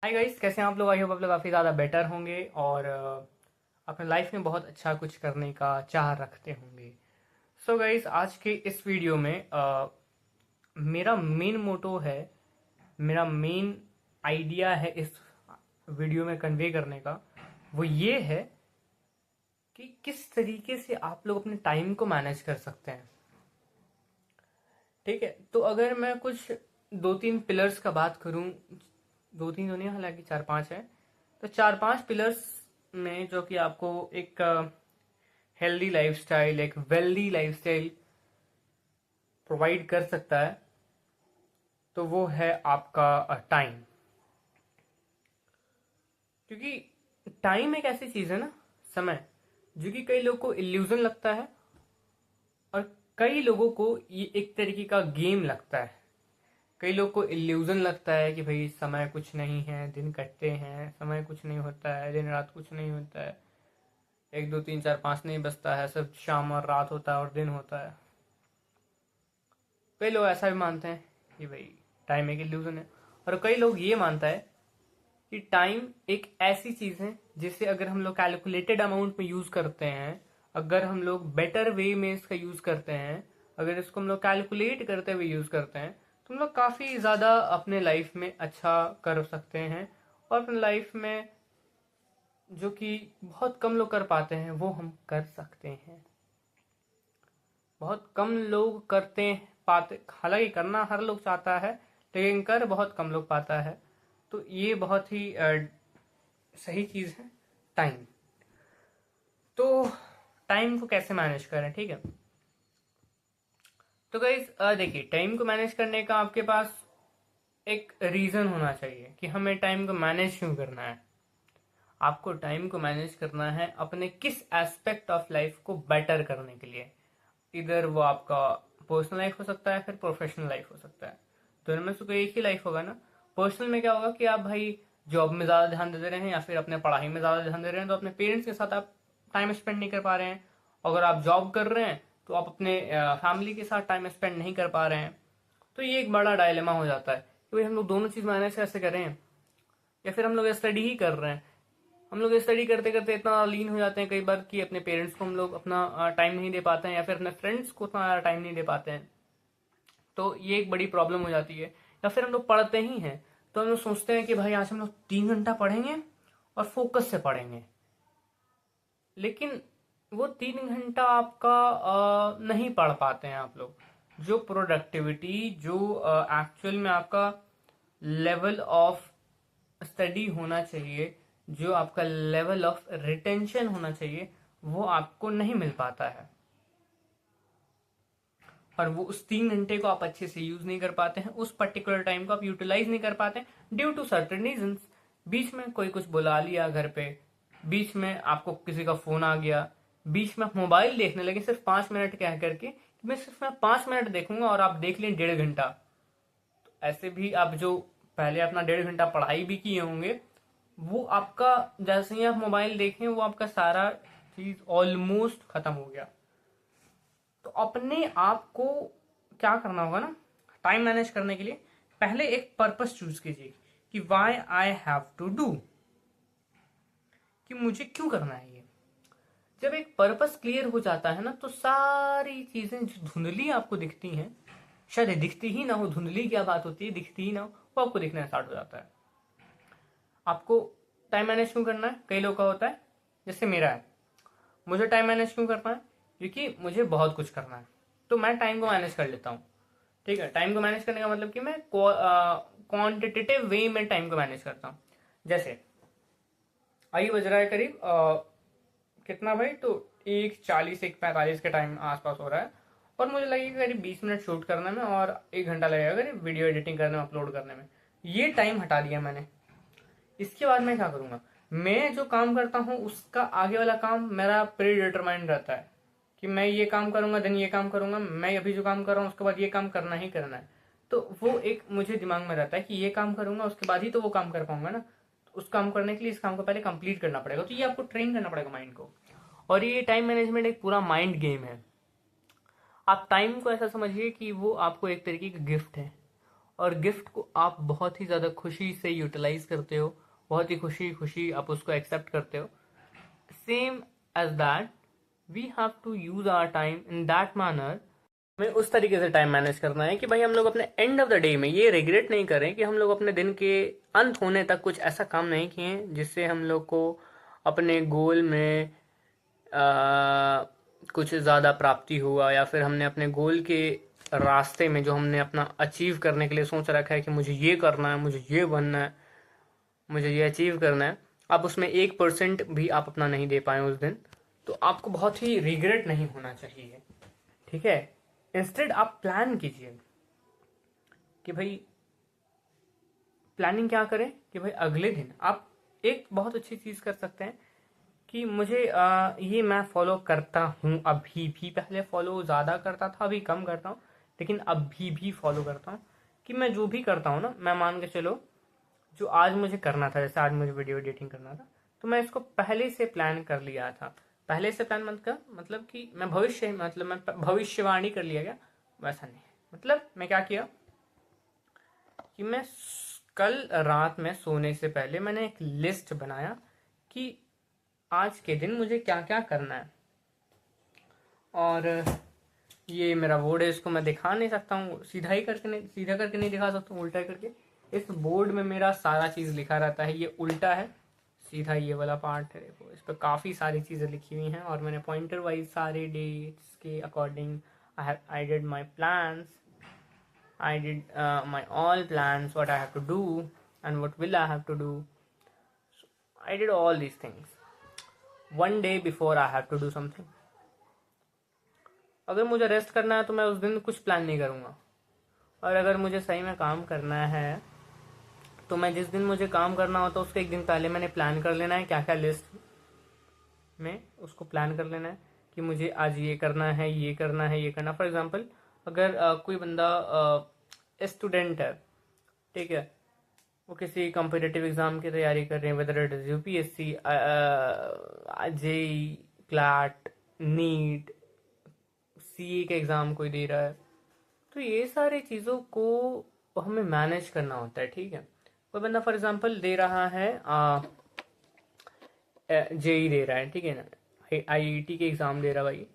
Hi guys, कैसे हैं आप लोग। आई होप आप लोग काफ़ी ज़्यादा बेटर होंगे और अपने लाइफ में बहुत अच्छा कुछ करने का चाह रखते होंगे। सो गाइस, आज के इस वीडियो में मेरा मेन मोटो है, मेरा मेन आइडिया है इस वीडियो में कन्वे करने का। वो ये है कि किस तरीके से आप लोग अपने टाइम को मैनेज कर सकते हैं। ठीक है, तो अगर मैं कुछ दो तीन पिलर्स का बात करूं, दो तीन तो नहीं, हालांकि चार पांच है, तो चार पांच पिलर्स में जो कि आपको एक हेल्दी लाइफस्टाइल, एक वेल्दी लाइफस्टाइल प्रोवाइड कर सकता है, तो वो है आपका टाइम। क्योंकि टाइम एक ऐसी चीज है ना, समय, जो कि कई लोगों को इल्यूजन लगता है और कई लोगों को ये एक तरीके का गेम लगता है। कई लोग को इल्यूजन लगता है कि भाई समय कुछ नहीं है, दिन कटते हैं, समय कुछ नहीं होता है, दिन रात कुछ नहीं होता है, एक दो तीन चार पाँच नहीं बजता है, सिर्फ शाम और रात होता है और दिन होता है। कई लोग ऐसा भी मानते हैं कि भाई टाइम एक इल्यूजन है, और कई लोग ये मानता है कि टाइम एक ऐसी चीज है जिसे अगर हम लोग कैलकुलेटेड अमाउंट में यूज करते हैं, अगर हम लोग बेटर वे में इसका यूज करते हैं, अगर इसको हम लोग कैलकुलेट करते हुए यूज करते हैं, तो हम लोग काफी ज्यादा अपने लाइफ में अच्छा कर सकते हैं। और अपने लाइफ में जो कि बहुत कम लोग कर पाते हैं वो हम कर सकते हैं। बहुत कम लोग करते पाते, हालांकि करना हर लोग चाहता है, लेकिन कर बहुत कम लोग पाता है। तो ये बहुत ही सही चीज है, टाइम। तो टाइम को कैसे मैनेज करें, ठीक है। तो गाइस देखिए, टाइम को मैनेज करने का आपके पास एक रीजन होना चाहिए कि हमें टाइम को मैनेज क्यों करना है। आपको टाइम को मैनेज करना है अपने किस एस्पेक्ट ऑफ लाइफ को बेटर करने के लिए। इधर वो आपका पर्सनल लाइफ हो सकता है, फिर प्रोफेशनल लाइफ हो सकता है। दोनों में से कोई एक ही लाइफ होगा ना। पर्सनल में क्या होगा कि आप भाई जॉब में ज़्यादा ध्यान दे रहे हैं या फिर अपने पढ़ाई में ज़्यादा ध्यान दे रहे हैं, तो अपने पेरेंट्स के साथ आप टाइम स्पेंड नहीं कर पा रहे हैं। अगर आप जॉब कर रहे हैं तो आप अपने फैमिली के साथ टाइम स्पेंड नहीं कर पा रहे हैं। तो ये एक बड़ा डायलेमा हो जाता है कि भाई हम लोग दोनों चीज़ मैनेज कैसे करें। या फिर हम लोग स्टडी ही कर रहे हैं, हम लोग स्टडी करते करते इतना लीन हो जाते हैं कई बार कि अपने पेरेंट्स को हम लोग अपना टाइम नहीं दे पाते हैं, या फिर अपने फ्रेंड्स को उतना टाइम नहीं दे पाते हैं। तो ये एक बड़ी प्रॉब्लम हो जाती है। या फिर हम लोग पढ़ते ही हैं तो हम लोग सोचते हैं कि भाई आज हम लोग 3 घंटा पढ़ेंगे और फोकस से पढ़ेंगे, लेकिन वो 3 घंटा आपका नहीं पढ़ पाते हैं आप लोग। जो प्रोडक्टिविटी, जो एक्चुअल में आपका लेवल ऑफ स्टडी होना चाहिए, जो आपका लेवल ऑफ रिटेंशन होना चाहिए, वो आपको नहीं मिल पाता है। और वो उस 3 घंटे को आप अच्छे से यूज नहीं कर पाते हैं, उस पर्टिकुलर टाइम को आप यूटिलाइज नहीं कर पाते हैं ड्यू टू सर्टेन रीजंस। बीच में कोई कुछ बुला लिया घर पे, बीच में आपको किसी का फोन आ गया, बीच में आप मोबाइल देखने लगे सिर्फ 5 मिनट कह करके कि मैं 5 मिनट देखूंगा, और आप देख लें 1.5 घंटा। तो ऐसे भी आप जो पहले अपना 1.5 घंटा पढ़ाई भी किए होंगे, वो आपका जैसे ही आप मोबाइल देखें वो आपका सारा चीज ऑलमोस्ट खत्म हो गया। तो अपने आप को क्या करना होगा ना, टाइम मैनेज करने के लिए पहले एक पर्पस चूज कीजिए कि why I have to do, कि मुझे क्यों करना है ये। जब एक पर्पस क्लियर हो जाता है ना, तो सारी चीजें जो धुंधली आपको दिखती हैं, शायद दिखती ही ना हो, धुंधली क्या बात होती है, दिखती ही ना हो, वो आपको दिखना स्टार्ट हो जाता है। आपको टाइम मैनेज क्यों करना है, कई लोगों का होता है, जैसे मेरा है। मुझे टाइम मैनेज क्यों करना है, क्योंकि मुझे बहुत कुछ करना है, तो मैं टाइम को मैनेज कर लेता हूँ। ठीक है, टाइम को मैनेज करने का मतलब कि मैं क्वांटिटेटिव वे में टाइम को मैनेज करता हूँ। जैसे अभी बज रहा है करीब कितना भाई, तो 1:40 1:45 के टाइम आसपास हो रहा है, और मुझे लगेगा करीब 20 मिनट शूट करने में और 1 घंटा लगेगा करीब वीडियो एडिटिंग करने में, अपलोड करने में। ये टाइम हटा दिया मैंने। इसके बाद मैं क्या करूंगा, मैं जो काम करता हूँ उसका आगे वाला काम मेरा प्री डिटरमाइंड रहता है कि मैं ये काम करूंगा, देन ये काम करूंगा, मैं अभी जो काम कर रहा हूँ उसके बाद ये काम करना ही करना है। तो वो एक मुझे दिमाग में रहता है कि ये काम करूंगा उसके बाद ही तो वो काम कर पाऊंगा ना। तो उस काम करने के लिए इस काम को पहले कंप्लीट करना पड़ेगा, तो ये आपको ट्रेन करना पड़ेगा माइंड को। और ये टाइम मैनेजमेंट एक पूरा माइंड गेम है। आप टाइम को ऐसा समझिए कि वो आपको एक तरीके का गिफ्ट है, और गिफ्ट को आप बहुत ही ज़्यादा खुशी से यूटिलाइज करते हो, बहुत ही खुशी खुशी आप उसको एक्सेप्ट करते हो। Same as that we have to use our time in that manner. हमें उस तरीके से टाइम मैनेज करना है कि भाई हम लोग अपने एंड ऑफ द डे में ये रिग्रेट नहीं करें कि हम लोग अपने दिन के अंत होने तक कुछ ऐसा काम नहीं किए जिससे हम लोग को अपने गोल में कुछ ज़्यादा प्राप्ति हुआ, या फिर हमने अपने गोल के रास्ते में जो हमने अपना अचीव करने के लिए सोच रखा है कि मुझे ये करना है, मुझे ये बनना है, मुझे ये अचीव करना है, आप उसमें 1% भी आप अपना नहीं दे पाए उस दिन, तो आपको बहुत ही रिग्रेट नहीं होना चाहिए। ठीक है, इंस्टेड आप प्लान कीजिए कि भाई प्लानिंग क्या करें कि भाई अगले दिन आप एक बहुत अच्छी चीज़ कर सकते हैं कि मुझे ये मैं फॉलो करता हूँ अभी भी, पहले फॉलो ज़्यादा करता था, अभी कम करता हूँ, लेकिन अभी भी फॉलो करता हूँ कि मैं जो भी करता हूँ ना, मैं मान के चलो जो आज मुझे करना था, जैसे आज मुझे वीडियो एडिटिंग करना था, तो मैं इसको पहले से प्लान कर लिया था। पहले से प्लान मतलब कि मैं भविष्यवाणी कर लिया गया, वैसा नहीं। मतलब मैं क्या किया कि मैं कल रात में सोने से पहले मैंने एक लिस्ट बनाया कि आज के दिन मुझे क्या क्या करना है। और ये मेरा बोर्ड है, इसको मैं दिखा नहीं सकता हूँ, सीधा करके नहीं दिखा सकता हूँ, उल्टा करके। इस बोर्ड में मेरा सारा चीज़ लिखा रहता है, ये उल्टा है, सीधा ये वाला पार्ट है। देखो इस पर काफ़ी सारी चीज़ें लिखी हुई हैं और मैंने पॉइंटर वाइज सारे डेट्स के according I did my plans, I did my all plans, what I have to do and what will I have to do. So I did all these things one day before I have to do something. अगर मुझे rest करना है तो मैं उस दिन कुछ plan नहीं करूँगा, और अगर मुझे सही में काम करना है तो मैं जिस दिन मुझे काम करना होता है उसके एक दिन पहले मैंने प्लान कर लेना है, क्या क्या लिस्ट में उसको प्लान कर लेना है कि मुझे आज ये करना है, ये करना है, ये करना। फॉर एग्जांपल अगर कोई बंदा स्टूडेंट है, ठीक है, वो किसी कॉम्पिटिटिव एग्जाम की तैयारी कर रहे हैं, whether it is UPSC, JEE, CLAT, NEET, CA के एग्जाम कोई दे रहा है, तो ये सारी चीज़ों को हमें मैनेज करना होता है। ठीक है, कोई बंदा फॉर एग्जांपल दे रहा है जेई दे रहा है, ठीक है ना, आईआईटी के एग्ज़ाम दे रहा भाई।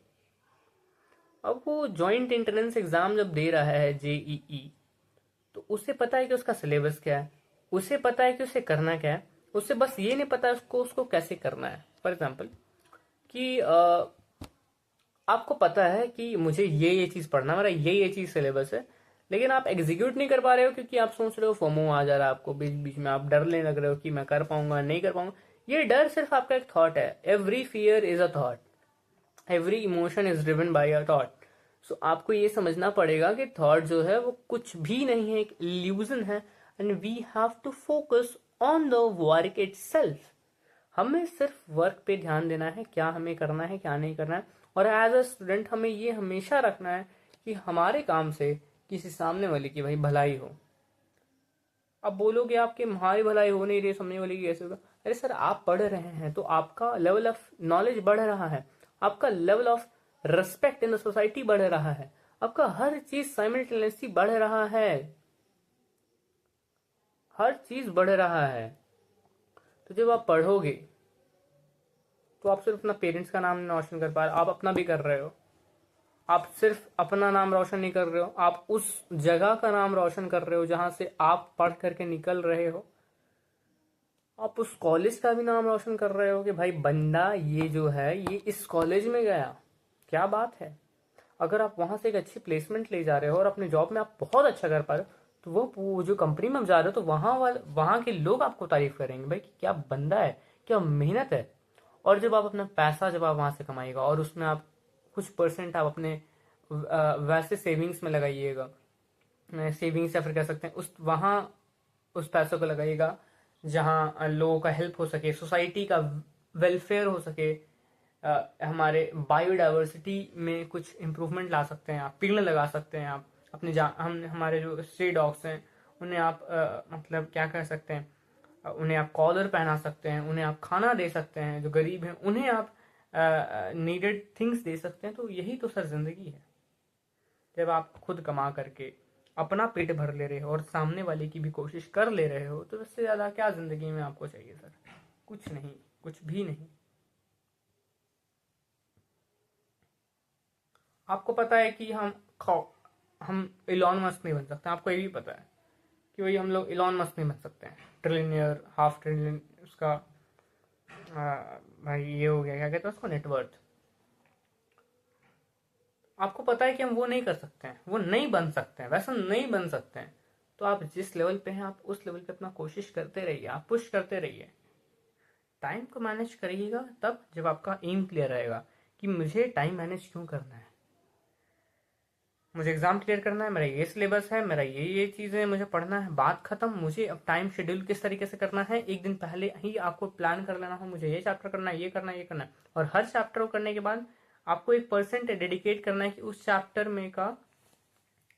अब वो जॉइंट एंट्रेंस एग्ज़ाम जब दे रहा है जेईई, तो उसे पता है कि उसका सिलेबस क्या है, उसे पता है कि उसे करना क्या है, उसे बस ये नहीं पता उसको कैसे करना है। फॉर एग्जांपल कि आपको पता है कि मुझे ये चीज़ पढ़ना, मेरा ये चीज़ सिलेबस है, लेकिन आप एग्जीक्यूट नहीं कर पा रहे हो क्योंकि आप सोच रहे हो, फोमो आ जा रहा है आपको, बीच बीच में आप डरने लग रहे हो कि मैं कर पाऊंगा नहीं कर पाऊंगा। ये डर सिर्फ आपका एक थॉट है। Every fear is a thought, every emotion is driven by a thought. So आपको ये समझना पड़ेगा कि थॉट जो है वो कुछ भी नहीं है, एक इल्यूजन है, and we have to focus on the work itself. हमें सिर्फ वर्क पे ध्यान देना है, क्या हमें करना है क्या नहीं करना है। और एज अ स्टूडेंट हमें ये हमेशा रखना है कि हमारे काम से किसी सामने वाले की भाई भलाई हो। अब बोलोगे आपके हमारी भलाई हो नहीं रही, सामने वाले की कैसे होगा? अरे सर, आप पढ़ रहे हैं तो आपका लेवल ऑफ नॉलेज बढ़ रहा है, आपका level of respect in the society बढ़ रहा है, आपका हर चीज साइमल्टेनियसली बढ़ रहा है, हर चीज बढ़ रहा है। तो जब आप पढ़ोगे तो आप सिर्फ अपना पेरेंट्स का नाम नहीं रोशन कर पा रहे, आप अपना भी कर रहे हो। आप सिर्फ अपना नाम रोशन नहीं कर रहे हो, आप उस जगह का नाम रोशन कर रहे हो जहां से आप पढ़ करके निकल रहे हो। आप उस कॉलेज का भी नाम रोशन कर रहे हो कि भाई बंदा ये जो है ये इस कॉलेज में गया, क्या बात है। अगर आप वहां से एक अच्छी प्लेसमेंट ले जा रहे हो और अपने जॉब में आप बहुत अच्छा कर पा रहे हो, तो वो जो कंपनी में आप जा रहे हो तो वहां के लोग आपको तारीफ करेंगे भाई कि क्या बंदा है, क्या मेहनत है। और जब आप अपना पैसा जब आप वहां से कमाइएगा और उसमें आप कुछ परसेंट आप अपने वैसे सेविंग्स में लगाइएगा, सेविंग्स या फिर कह सकते हैं उस पैसों को लगाइएगा जहाँ लोगों का हेल्प हो सके, सोसाइटी का वेलफेयर हो सके, हमारे बायोडाइवर्सिटी में कुछ इम्प्रूवमेंट ला सकते हैं, आप पेड़ लगा सकते हैं, आप अपने हमारे जो स्ट्रे डॉग्स हैं उन्हें आप मतलब क्या कह सकते हैं, उन्हें आप कॉलर पहना सकते हैं, उन्हें आप खाना दे सकते हैं, जो गरीब हैं उन्हें आप नीडेड थिंग्स दे सकते हैं। तो यही तो सर जिंदगी है, जब आप खुद कमा करके अपना पेट भर ले रहे हो और सामने वाले की भी कोशिश कर ले रहे हो, तो इससे ज्यादा क्या जिंदगी में आपको चाहिए सर? कुछ नहीं, कुछ भी नहीं। आपको पता है कि हम इलॉन मस्क नहीं बन सकते, आपको ये भी पता है कि वही हम लोग इलॉन मस्क नहीं बन सकते हैं, ट्रिलियनियर, हाफ ट्रिलियन उसका भाई ये हो गया, क्या कहते हैं उसको, नेटवर्थ। आपको पता है कि हम वो नहीं कर सकते हैं, वो नहीं बन सकते हैं, वैसा नहीं बन सकते हैं। तो आप जिस लेवल पे हैं, आप उस लेवल पे अपना कोशिश करते रहिए, आप पुश करते रहिए। टाइम को मैनेज करिएगा तब जब आपका एम क्लियर रहेगा कि मुझे टाइम मैनेज क्यों करना है, मुझे एग्जाम क्लियर करना है, मेरा ये सिलेबस है, मेरा ये चीज़ें मुझे पढ़ना है, बात खत्म। मुझे अब टाइम शेड्यूल किस तरीके से करना है, एक दिन पहले ही आपको प्लान कर लेना हो, मुझे ये चैप्टर करना है, ये करना है, ये करना है। और हर चैप्टर को करने के बाद आपको 1% डेडिकेट करना है कि उस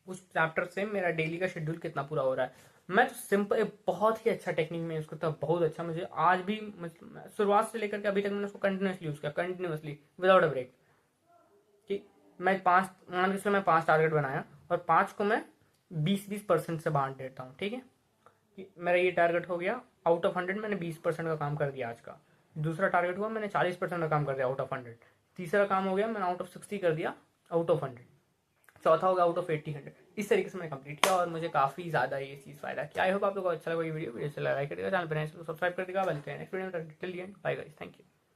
चैप्टर से मेरा डेली का शेड्यूल कितना पूरा हो रहा है। मैं तो सिंपल, बहुत ही अच्छा टेक्निक में यूज़ करता हूँ, बहुत अच्छा। मुझे आज भी शुरुआत से लेकर के अभी तक मैंने उसको कंटिन्यूसली यूज़ किया, कंटिन्यूसली विदाउट अ ब्रेक। कि मैं पाँच, मान के चलो मैं 5 टारगेट बनाया और 5 को मैं 20% से बांट देता हूँ, ठीक है। कि मेरा ये टारगेट हो गया, आउट ऑफ 100 मैंने 20% का काम कर दिया आज का। दूसरा टारगेट हुआ, मैंने 40% का काम कर दिया आउट ऑफ 100। तीसरा काम हो गया, मैंने आउट ऑफ 60 कर दिया, आउट ऑफ 100। चौथा हो गया आउट ऑफ 80, 100। इस तरीके से मैंने कंप्लीट किया और मुझे काफी ज्यादा ये चीज फायदा किया। आई होप आप लोगों को अच्छा लगा ये वीडियो। वीडियो चला लाइक करिएगा, चैनल पर सब्सक्राइब कर देगा। मिलते हैं नेक्स्ट वीडियो में, till the end, bye guys, thank you.